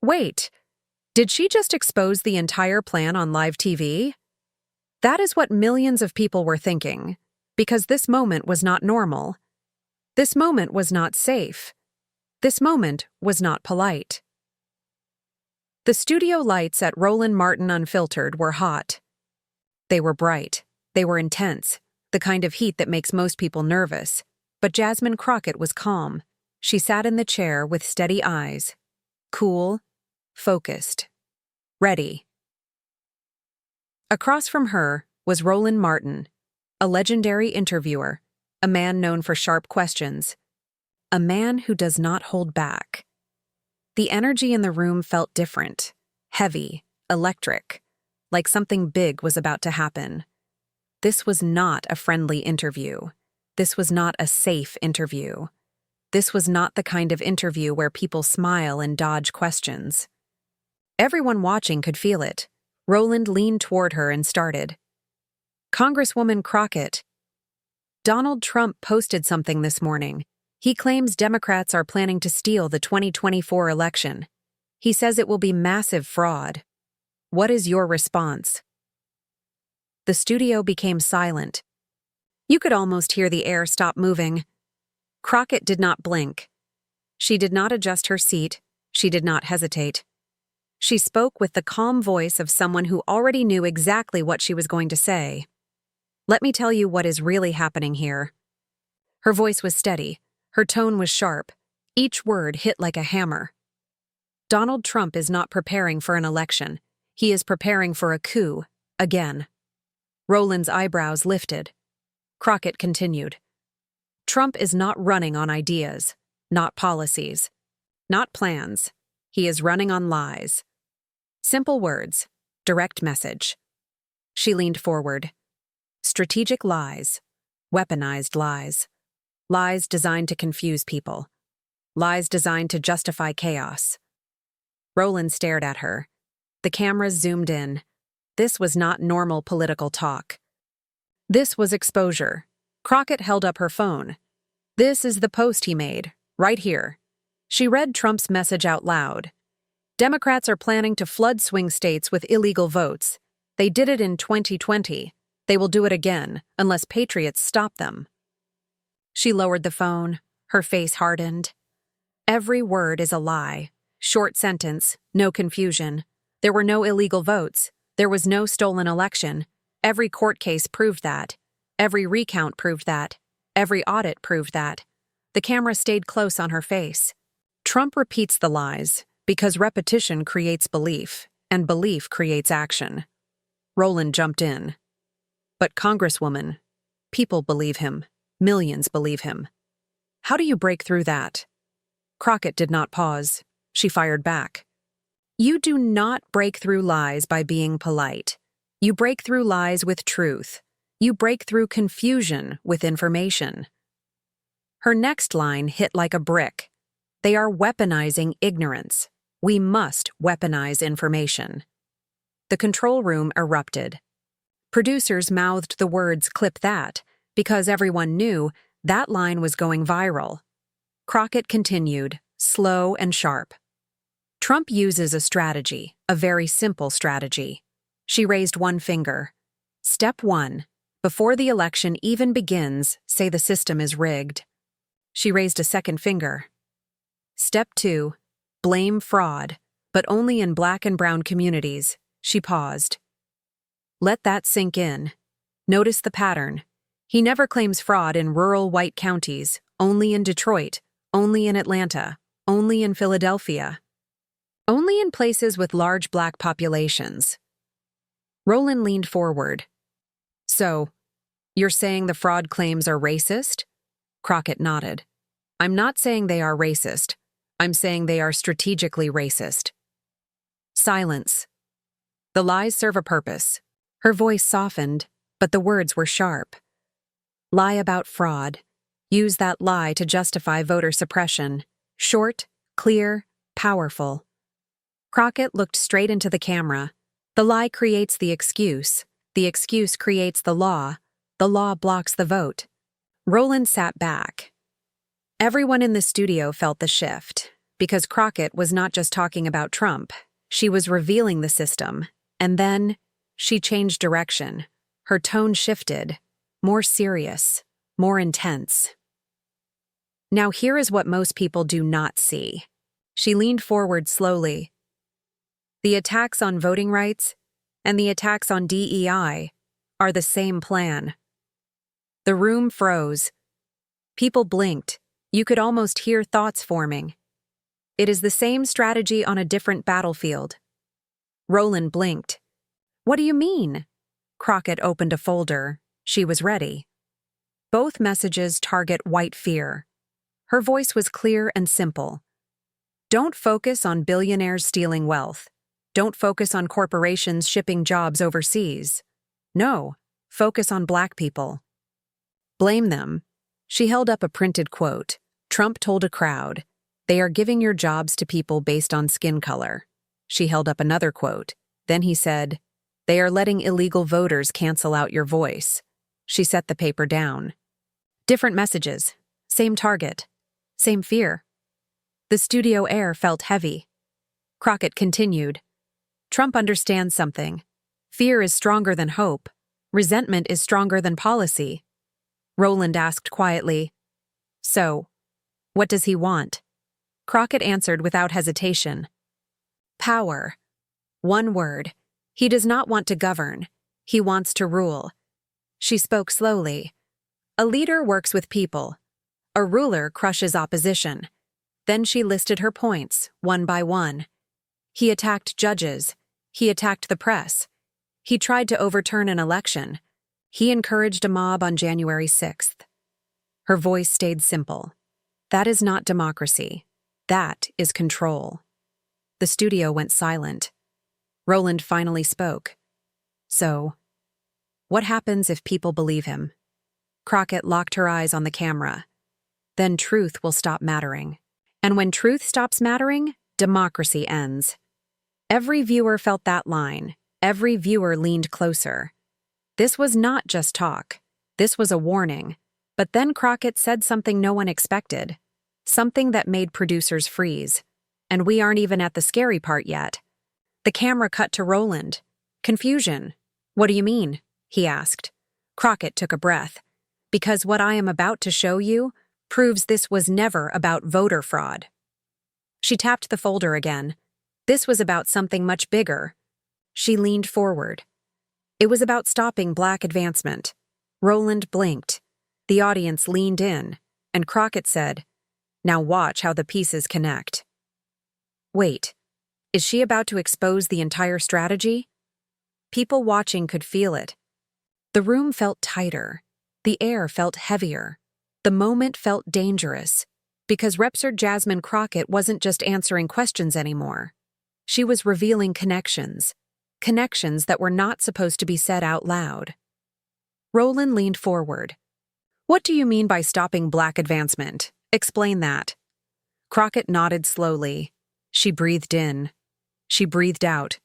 Wait, did she just expose the entire plan on live TV? That is what millions of people were thinking, because this moment was not normal. This moment was not safe. This moment was not polite. The studio lights at Roland Martin Unfiltered were hot. They were bright. They were intense, the kind of heat that makes most people nervous. But Jasmine Crockett was calm. She sat in the chair with steady eyes. Cool, focused, ready. Across from her was Roland Martin, a legendary interviewer, a man known for sharp questions, a man who does not hold back. The energy in the room felt different, heavy, electric, like something big was about to happen. This was not a friendly interview. This was not a safe interview. This was not the kind of interview where people smile and dodge questions. Everyone watching could feel it. Roland leaned toward her and started. Congresswoman Crockett, Donald Trump posted something this morning. He claims Democrats are planning to steal the 2024 election. He says it will be massive fraud. What is your response? The studio became silent. You could almost hear the air stop moving. Crockett did not blink. She did not adjust her seat. She did not hesitate. She spoke with the calm voice of someone who already knew exactly what she was going to say. Let me tell you what is really happening here. Her voice was steady. Her tone was sharp. Each word hit like a hammer. Donald Trump is not preparing for an election. He is preparing for a coup, again. Roland's eyebrows lifted. Crockett continued. Trump is not running on ideas, not policies, not plans. He is running on lies. Simple words, direct message. She leaned forward. Strategic lies, weaponized lies. Lies designed to confuse people. Lies designed to justify chaos. Roland stared at her. The cameras zoomed in. This was not normal political talk. This was exposure. Crockett held up her phone. This is the post he made, right here. She read Trump's message out loud. Democrats are planning to flood swing states with illegal votes. They did it in 2020. They will do it again, unless patriots stop them. She lowered the phone. Her face hardened. Every word is a lie. Short sentence, no confusion. There were no illegal votes. There was no stolen election. Every court case proved that. Every recount proved that. Every audit proved that. The camera stayed close on her face. Trump repeats the lies because repetition creates belief, and belief creates action. Roland jumped in. But Congresswoman, people believe him. Millions believe him. How do you break through that? Crockett did not pause. She fired back. You do not break through lies by being polite. You break through lies with truth. You break through confusion with information. Her next line hit like a brick. They are weaponizing ignorance. We must weaponize information. The control room erupted. Producers mouthed the words "clip that," because everyone knew that line was going viral. Crockett continued, slow and sharp. Trump uses a strategy, a very simple strategy. She raised one finger. Step 1. Before the election even begins, say the system is rigged. She raised a second finger. Step 2. Blame fraud, but only in Black and brown communities. She paused. Let that sink in. Notice the pattern. He never claims fraud in rural white counties, only in Detroit, only in Atlanta, only in Philadelphia. Only in places with large Black populations. Roland leaned forward. So, you're saying the fraud claims are racist? Crockett nodded. I'm not saying they are racist. I'm saying they are strategically racist. Silence. The lies serve a purpose. Her voice softened, but the words were sharp. Lie about fraud. Use that lie to justify voter suppression. Short, clear, powerful. Crockett looked straight into the camera. The lie creates the excuse creates the law blocks the vote. Roland sat back. Everyone in the studio felt the shift. because Crockett was not just talking about Trump. She was revealing the system. And then she changed direction. Her tone shifted, more serious, more intense. Now here is what most people do not see. She leaned forward slowly. The attacks on voting rights and the attacks on DEI are the same plan. The room froze. People blinked. You could almost hear thoughts forming. It is the same strategy on a different battlefield. Roland blinked. What do you mean? Crockett opened a folder. She was ready. Both messages target white fear. Her voice was clear and simple. Don't focus on billionaires stealing wealth. Don't focus on corporations shipping jobs overseas. No, focus on Black people. Blame them. She held up a printed quote. Trump told a crowd, "They are giving your jobs to people based on skin color." She held up another quote. Then he said, "They are letting illegal voters cancel out your voice." She set the paper down. Different messages, same target, same fear. The studio air felt heavy. Crockett continued, "Trump understands something. Fear is stronger than hope. Resentment is stronger than policy." Roland asked quietly, "So, what does he want?" Crockett answered without hesitation. "Power. One word. He does not want to govern. He wants to rule." She spoke slowly. "A leader works with people. A ruler crushes opposition." Then she listed her points, one by one. He attacked judges. He attacked the press. He tried to overturn an election. He encouraged a mob on January 6th. Her voice stayed simple. That is not democracy. That is control. The studio went silent. Roland finally spoke. "So, what happens if people believe him?" Crockett locked her eyes on the camera. "Then truth will stop mattering. And when truth stops mattering, democracy ends." Every viewer felt that line. Every viewer leaned closer. This was not just talk. This was a warning. But then Crockett said something no one expected. Something that made producers freeze. And we aren't even at the scary part yet. The camera cut to Roland. Confusion. "What do you mean?" he asked. Crockett took a breath. "Because what I am about to show you proves this was never about voter fraud." She tapped the folder again. This was about something much bigger. She leaned forward. It was about stopping Black advancement. Roland blinked. The audience leaned in, and Crockett said, "Now watch how the pieces connect." Wait, is she about to expose the entire strategy? People watching could feel it. The room felt tighter. The air felt heavier. The moment felt dangerous, because Repsor Jasmine Crockett wasn't just answering questions anymore. She was revealing connections that were not supposed to be said out loud. Roland leaned forward. "What do you mean by stopping Black advancement? Explain that." Crockett nodded slowly. She breathed in. She breathed out.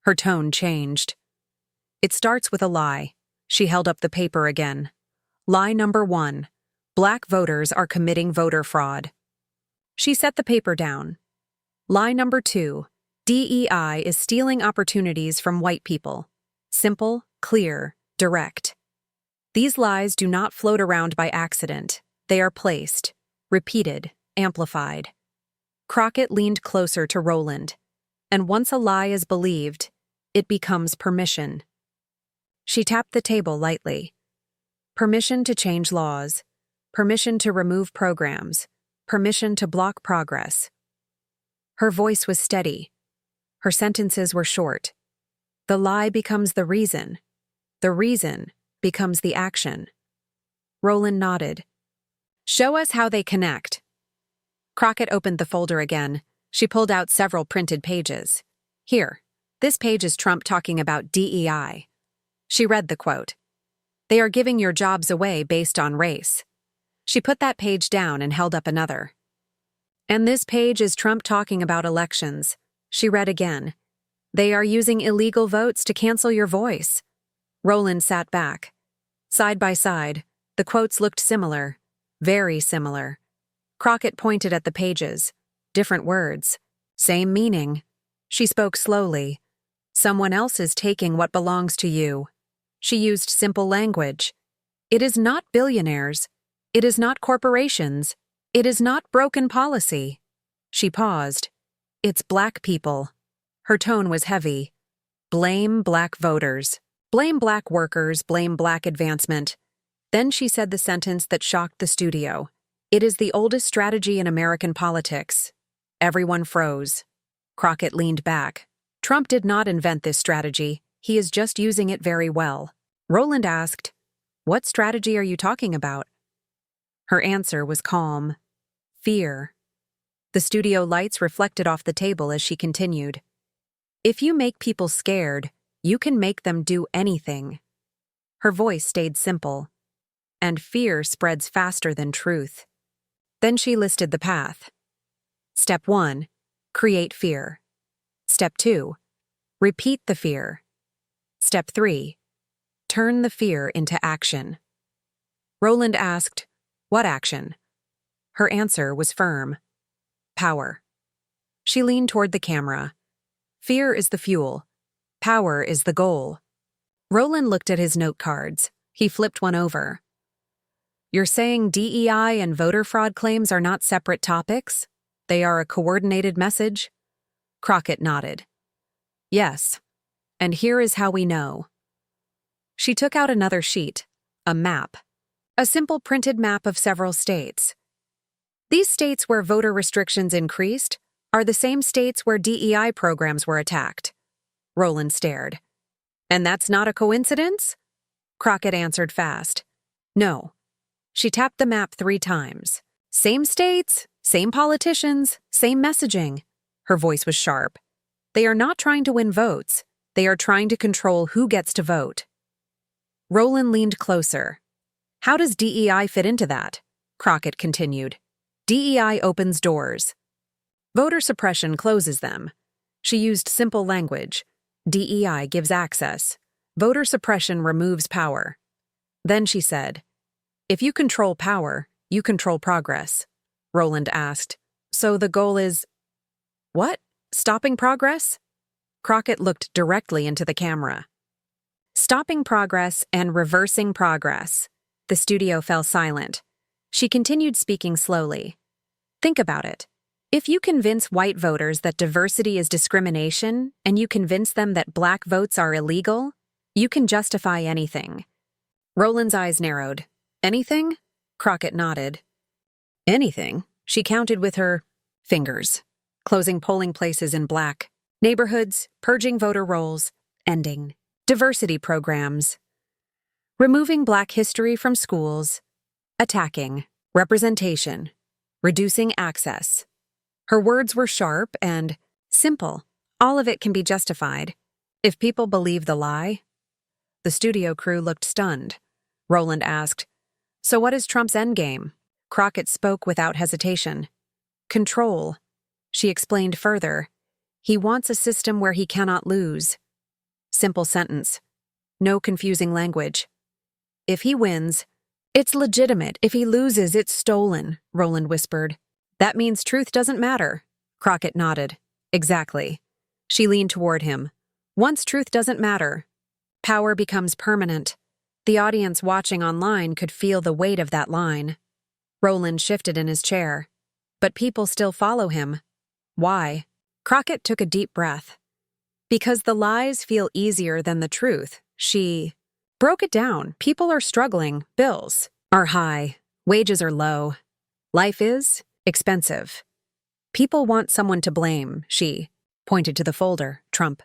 Her tone changed. "It starts with a lie." She held up the paper again. "Lie number 1. Black voters are committing voter fraud." She set the paper down. "Lie number 2. DEI is stealing opportunities from white people." Simple, clear, direct. These lies do not float around by accident. They are placed, repeated, amplified. Crockett leaned closer to Roland. And once a lie is believed, it becomes permission. She tapped the table lightly. Permission to change laws. Permission to remove programs. Permission to block progress. Her voice was steady. Her sentences were short. The lie becomes the reason. The reason becomes the action. Roland nodded. "Show us how they connect." Crockett opened the folder again. She pulled out several printed pages. "Here, this page is Trump talking about DEI." She read the quote. "They are giving your jobs away based on race." She put that page down and held up another. "And this page is Trump talking about elections." She read again. "They are using illegal votes to cancel your voice." Roland sat back. Side by side, the quotes looked similar, very similar. Crockett pointed at the pages. Different words. Same meaning. She spoke slowly. Someone else is taking what belongs to you. She used simple language. It is not billionaires. It is not corporations. It is not broken policy. She paused. It's black people. Her tone was heavy. Blame black voters. Blame black workers. Blame black advancement. Then she said the sentence that shocked the studio. It is the oldest strategy in American politics. Everyone froze. Crockett leaned back. Trump did not invent this strategy. He is just using it very well. Roland asked, "What strategy are you talking about?" Her answer was calm. Fear. The studio lights reflected off the table as she continued. If you make people scared, you can make them do anything. Her voice stayed simple. And fear spreads faster than truth. Then she listed the path. Step 1, create fear. Step 2, repeat the fear. Step 3, turn the fear into action. Roland asked, "What action?" Her answer was firm. Power. She leaned toward the camera. Fear is the fuel. Power is the goal. Roland looked at his note cards. He flipped one over. You're saying DEI and voter fraud claims are not separate topics? They are a coordinated message? Crockett nodded. Yes. And here is how we know. She took out another sheet, a map. A simple printed map of several states. These states where voter restrictions increased are the same states where DEI programs were attacked. Roland stared. And that's not a coincidence? Crockett answered fast. No. She tapped the map 3 times. Same states, same politicians, same messaging. Her voice was sharp. They are not trying to win votes. They are trying to control who gets to vote. Roland leaned closer. How does DEI fit into that? Crockett continued. DEI opens doors. Voter suppression closes them. She used simple language. DEI gives access. Voter suppression removes power. Then she said, if you control power, you control progress. Roland asked, so the goal is… What? Stopping progress? Crockett looked directly into the camera. Stopping progress and reversing progress. The studio fell silent. She continued speaking slowly. Think about it. If you convince white voters that diversity is discrimination, and you convince them that black votes are illegal, you can justify anything. Roland's eyes narrowed. Anything? Crockett nodded. Anything? She counted with her fingers, closing polling places in black, neighborhoods, purging voter rolls, ending diversity programs, removing black history from schools, attacking representation, reducing access. Her words were sharp and simple. All of it can be justified. If people believe the lie. The studio crew looked stunned. Roland asked, so what is Trump's endgame? Crockett spoke without hesitation. Control. She explained further. He wants a system where he cannot lose. Simple sentence. No confusing language. If he wins, it's legitimate. If he loses, it's stolen, Roland whispered. That means truth doesn't matter. Crockett nodded. Exactly. She leaned toward him. Once truth doesn't matter, power becomes permanent. The audience watching online could feel the weight of that line. Roland shifted in his chair. But people still follow him. Why? Crockett took a deep breath. Because the lies feel easier than the truth. She broke it down. People are struggling. Bills are high. Wages are low. Life is expensive. People want someone to blame, she pointed to the folder. Trump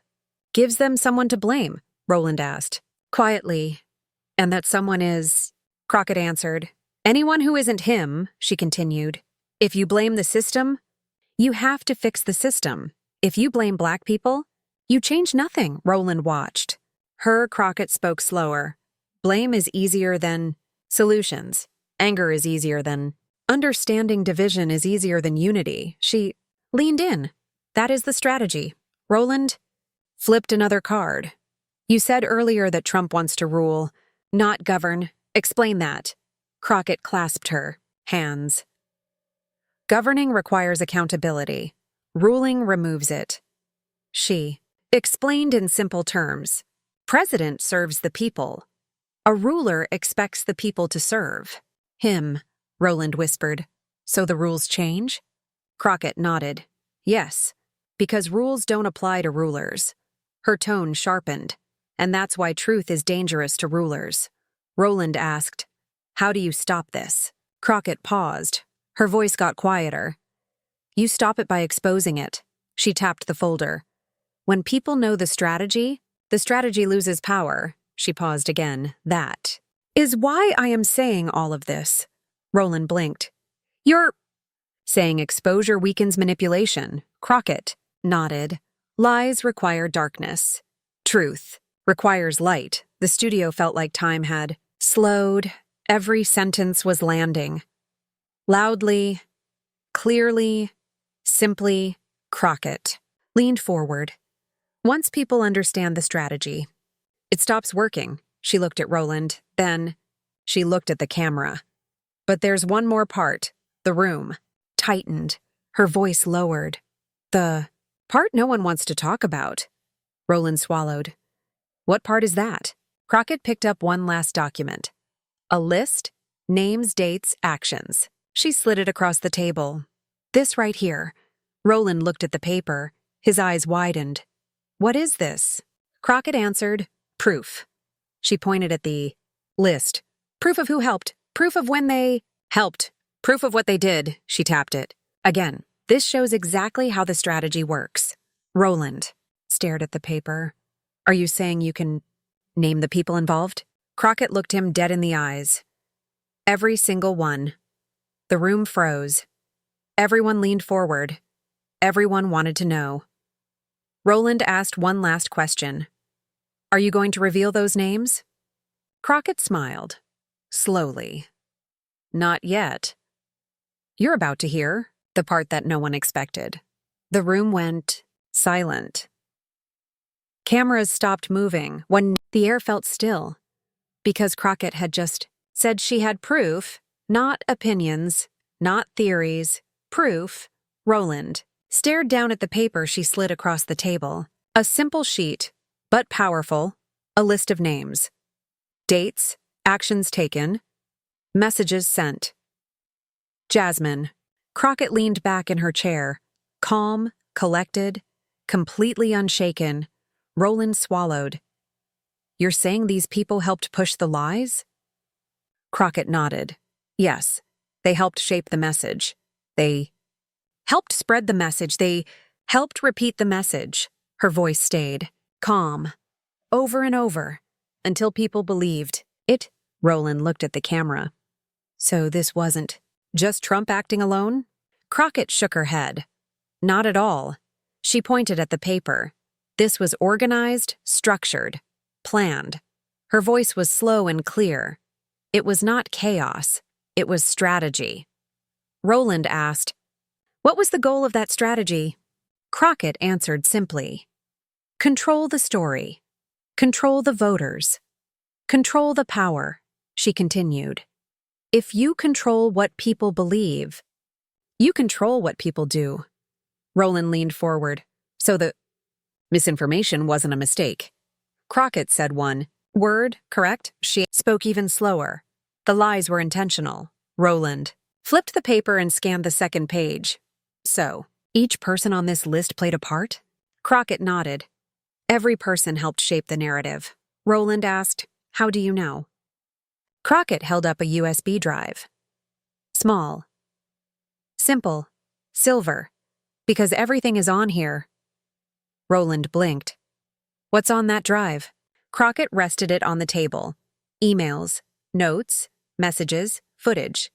gives them someone to blame, Roland asked. Quietly. And that someone is… Crockett answered. Anyone who isn't him, she continued. If you blame the system, you have to fix the system. If you blame black people, you change nothing, Roland watched. Crockett spoke slower. Blame is easier than solutions. Anger is easier than… Understanding division is easier than unity. She leaned in. That is the strategy. Roland flipped another card. You said earlier that Trump wants to rule, not govern. Explain that. Crockett clasped her hands. Governing requires accountability. Ruling removes it. She explained in simple terms. President serves the people. A ruler expects the people to serve him, Roland whispered. So the rules change? Crockett nodded. Yes, because rules don't apply to rulers. Her tone sharpened. And that's why truth is dangerous to rulers. Roland asked, "How do you stop this?" Crockett paused. Her voice got quieter. "You stop it by exposing it." She tapped the folder. "When people know the strategy loses power." She paused again. "That is why I am saying all of this." Roland blinked. "You're saying exposure weakens manipulation." Crockett nodded. "Lies require darkness. Truth requires light." The studio felt like time had slowed. Every sentence was landing. Loudly, clearly, simply, Crockett leaned forward. "Once people understand the strategy, it stops working." She looked at Roland, then she looked at the camera. "But there's one more part." The room tightened. Her voice lowered. "The part no one wants to talk about." Roland swallowed. "What part is that?" Crockett picked up one last document. A list, names, dates, actions. She slid it across the table. "This right here." Roland looked at the paper. His eyes widened. "What is this?" Crockett answered, "Proof." She pointed at the list. "Proof of who helped. Proof of when they helped. Proof of what they did." She tapped it. "Again, this shows exactly how the strategy works." Roland stared at the paper. "Are you saying you can name the people involved?" Crockett looked him dead in the eyes. "Every single one." The room froze. Everyone leaned forward. Everyone wanted to know. Roland asked one last question. "Are you going to reveal those names?" Crockett smiled. Slowly. "Not yet." "You're about to hear the part that no one expected." The room went silent. Cameras stopped moving when the air felt still, because Crockett had just said she had proof, not opinions, not theories, proof. Roland stared down at the paper she slid across the table. A simple sheet, but powerful, a list of names. Dates, actions taken, messages sent. Jasmine. Crockett leaned back in her chair, calm, collected, completely unshaken. Roland swallowed. "You're saying these people helped push the lies?" Crockett nodded. "Yes, they helped shape the message. They helped spread the message. They helped repeat the message." Her voice stayed calm, over and over, until people believed it. Roland looked at the camera. "So this wasn't just Trump acting alone?" Crockett shook her head. "Not at all." She pointed at the paper. "This was organized, structured, planned." Her voice was slow and clear. It was not chaos. It was strategy. Roland asked, "What was the goal of that strategy?" Crockett answered simply, "Control the story. Control the voters. Control the power." She continued, "If you control what people believe, you control what people do." Roland leaned forward. "So the misinformation wasn't a mistake." Crockett said one word, correct? She spoke even slower. "The lies were intentional." Roland flipped the paper and scanned the second page. "So, each person on this list played a part?" Crockett nodded. "Every person helped shape the narrative." Roland asked, "How do you know?" Crockett held up a USB drive. "Small. Simple. Silver. Because everything is on here." Roland blinked. "What's on that drive?" Crockett rested it on the table. Emails, notes, messages, footage.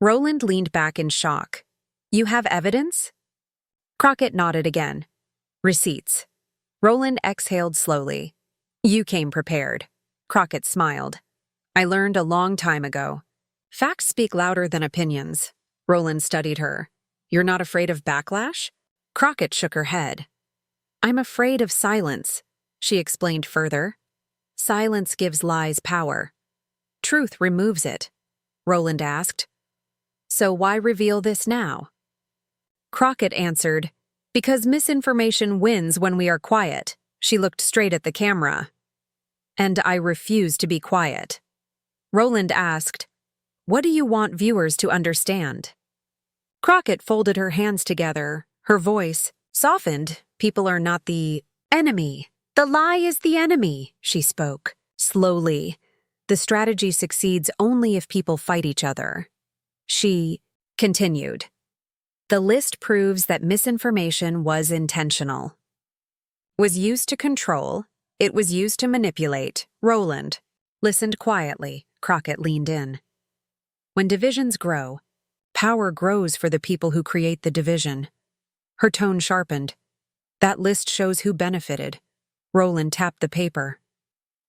Roland leaned back in shock. "You have evidence?" Crockett nodded again. "Receipts." Roland exhaled slowly. "You came prepared." Crockett smiled. "I learned a long time ago. Facts speak louder than opinions." Roland studied her. "You're not afraid of backlash?" Crockett shook her head. "I'm afraid of silence," she explained further. "Silence gives lies power. Truth removes it." Roland asked, "So why reveal this now?" Crockett answered, "Because misinformation wins when we are quiet." She looked straight at the camera. "And I refuse to be quiet." Roland asked, "What do you want viewers to understand?" Crockett folded her hands together, her voice softened. "People are not the enemy. The lie is the enemy," she spoke, slowly. "The strategy succeeds only if people fight each other." She continued, "The list proves that misinformation was intentional. Was used to control, it was used to manipulate." Roland listened quietly. Crockett leaned in. "When divisions grow, power grows for the people who create the division." Her tone sharpened. "That list shows who benefited." Roland tapped the paper.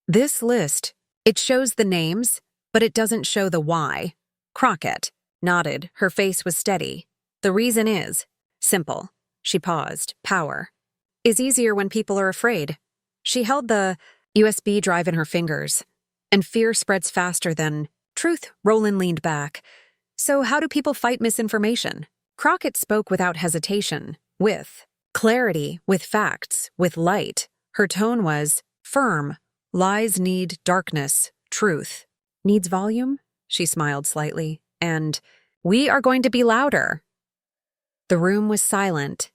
"This list, it shows the names, but it doesn't show the why." Crockett nodded. Her face was steady. "The reason is simple." She paused. "Power is easier when people are afraid." She held the USB drive in her fingers. "And fear spreads faster than truth." Roland leaned back. "So how do people fight misinformation?" Crockett spoke without hesitation, with clarity, with facts, with light. Her tone was firm. "Lies need darkness. Truth needs volume." She smiled slightly. "And we are going to be louder." The room was silent.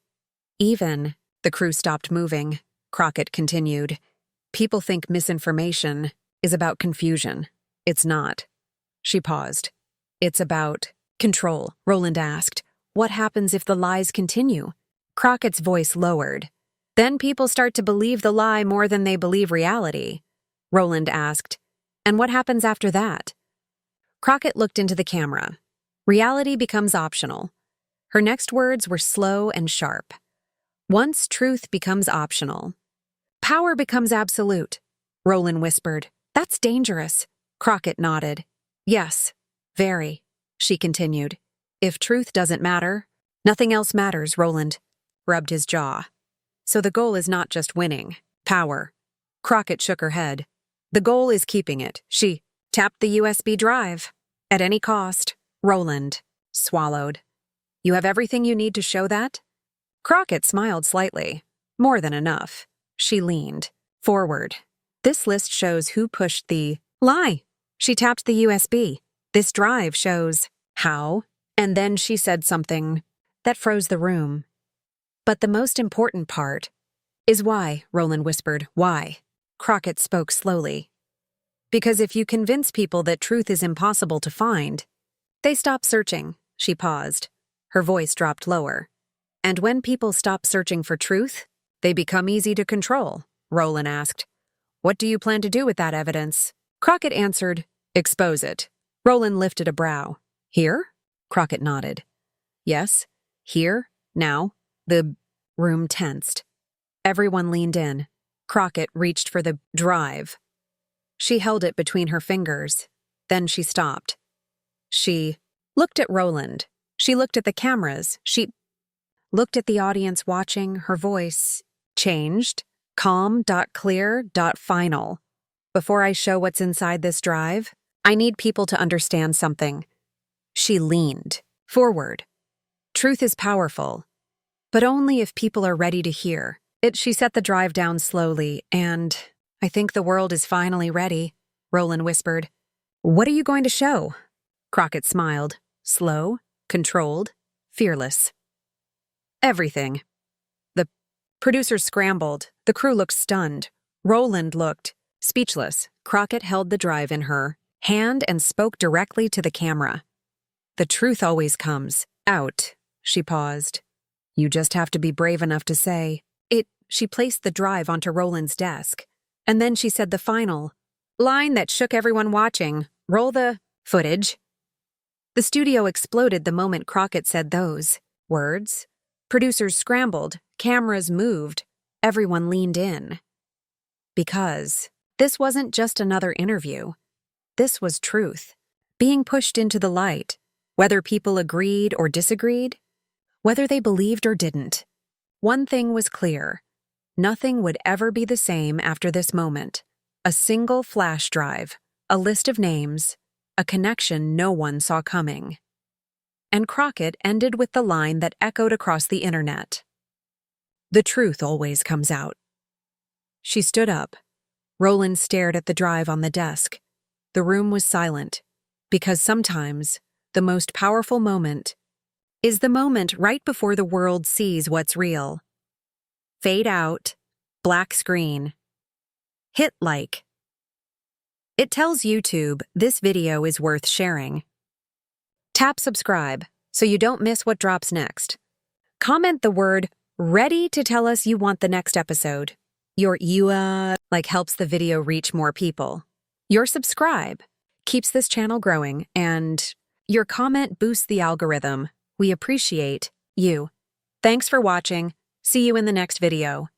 Even the crew stopped moving. Crockett continued, "People think misinformation is about confusion. It's not." She paused. "It's about control." Roland asked, "What happens if the lies continue?" Crockett's voice lowered. "Then people start to believe the lie more than they believe reality." Roland asked, "And what happens after that?" Crockett looked into the camera. "Reality becomes optional." Her next words were slow and sharp. "Once truth becomes optional, power becomes absolute." Roland whispered, "That's dangerous." Crockett nodded. "Yes, very." She continued, "If truth doesn't matter, nothing else matters." Roland rubbed his jaw. "So the goal is not just winning power." Crockett shook her head. "The goal is keeping it." She tapped the USB drive. "At any cost." Roland swallowed. "You have everything you need to show that?" Crockett smiled slightly. "More than enough." She leaned forward. "This list shows who pushed the lie." She tapped the USB. "This drive shows how." And then she said something that froze the room. "But the most important part is why," Roland whispered. "Why?" Crockett spoke slowly. "Because if you convince people that truth is impossible to find, they stop searching." She paused. Her voice dropped lower. "And when people stop searching for truth, they become easy to control." Roland asked, "What do you plan to do with that evidence?" Crockett answered, "Expose it." Roland lifted a brow. "Here?" Crockett nodded. "Yes, here, now." The room tensed. Everyone leaned in. Crockett reached for the drive. She held it between her fingers. Then she stopped. She looked at Roland. She looked at the cameras. She looked at the audience watching. Her voice changed. "Calm, clear, final. Before I show what's inside this drive, I need people to understand something." She leaned forward. "Truth is powerful, but only if people are ready to hear it." She set the drive down slowly. "And I think the world is finally ready," Roland whispered. "What are you going to show?" Crockett smiled. "Slow, controlled, fearless." "Everything." The producers scrambled. The crew looked stunned. Roland looked speechless. Crockett held the drive in her hand and spoke directly to the camera. "The truth always comes out." She paused. "You just have to be brave enough to say it." She placed the drive onto Roland's desk. And then she said the final line that shook everyone watching. "Roll the footage." The studio exploded the moment Crockett said those words. Producers scrambled. Cameras moved. Everyone leaned in. Because this wasn't just another interview. This was truth, being pushed into the light, whether people agreed or disagreed, whether they believed or didn't. One thing was clear. Nothing would ever be the same after this moment. A single flash drive, a list of names, a connection no one saw coming. and Crockett ended with the line that echoed across the internet. The truth always comes out. She stood up. Roland stared at the drive on the desk. The room was silent, because sometimes the most powerful moment is the moment right before the world sees what's real. Fade out, black screen. Hit like. It tells YouTube this video is worth sharing. Tap subscribe so you don't miss what drops next. Comment the word "ready" to tell us you want the next episode. Your helps the video reach more people. Your subscribe keeps this channel growing, and your comment boosts the algorithm. We appreciate you. Thanks for watching. See you in the next video.